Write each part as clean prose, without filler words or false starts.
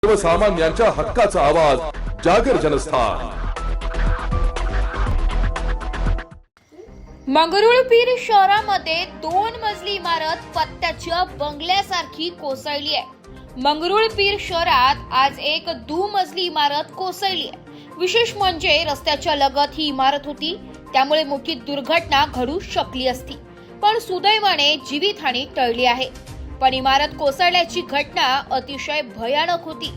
सर्वसामान्यांच्या हक्काचा आवाज जागर जनस्थान। मंगरुळपीर शहरामध्ये 2 मजली इमारत पत्त्याच्या बंगल्यासारखी कोसळली आहे। मंगरुळपीर शहरात आज एक दुमजली इमारत कोसळली आहे। विशेष म्हणजे रस्त्याच्या लगत ही इमारत होती, त्यामुळे मोठी दुर्घटना घडू शकली असती, पण सुदैवाने जीवितहानी टळली आहे। पण इमारत कोसळल्याची घटना अतिशय भयानक होती।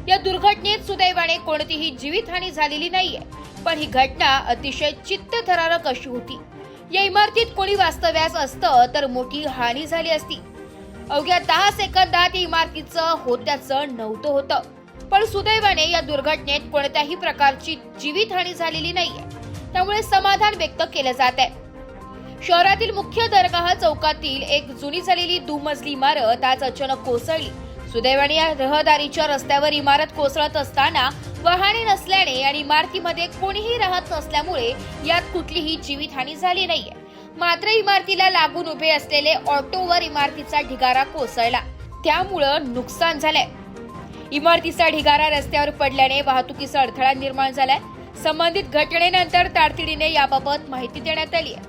या दुर्घटनेत सुदैवाने कोणतीही जीवितहानी झालेली नाहीये, पण ही घटना अतिशय चित्तथरारक अशी होती। या इमारतीत कोणी वास्तव्यास असतं तर मोठी हानी झाली असती। अवघ्या 10 सेकंदात या इमारतीचं होत्याचं नव्हतं होतं, पण सुदैवाने या दुर्घटनेत कोणत्याही प्रकारची जीवितहानी झालेली नाहीये, त्यामुळे समाधान व्यक्त केलं जात आहे। शहरातील मुख्य दरगाह चौकातील एक जुनी झालेली दुमजली इमारत आज अचानक कोसळली। सुदैवाने या रहदारीच्या रस्त्यावर इमारत कोसळत असताना वाहने नसल्याने आणि इमारतीमध्ये कोणीही राहत नसल्यामुळे यात कुठलीही जीवितहानी झाली नाहीये। मात्र इमारतीला लागून उभे असलेले ऑटोवर इमारतीचा ढिगारा कोसळला, त्यामुळे नुकसान झालंय। इमारतीचा ढिगारा रस्त्यावर पडल्याने वाहतुकीचा अडथळा निर्माण झालाय। संबंधित घटनेनंतर तातडीने याबाबत माहिती देण्यात आली आहे।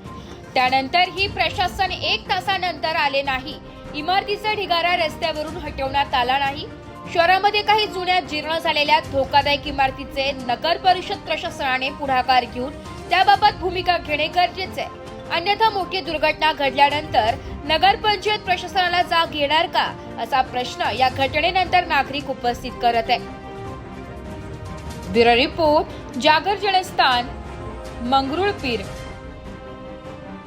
त्यानंतरही प्रशासन 1 तासानंतर आले नाही। इमारतीचा ढिगारा रस्त्यावरून हटवण्यात आला नाही। शहरामध्ये काही जुन्या जीर्ण झालेल्या धोकादायक इमारतीचे नगर परिषद प्रशासनाने पुढाकार घेऊन त्याबाबत भूमिका घेणे गरजेचे आहे। अन्यथा मोठी दुर्घटना घडल्यानंतर नगर पंचायत प्रशासनाला जाग येणार का, असा प्रश्न या घटनेनंतर नागरिक उपस्थित करत आहे। ब्युरो रिपोर्ट, जागर जनस्थान, मंगरुळपीर।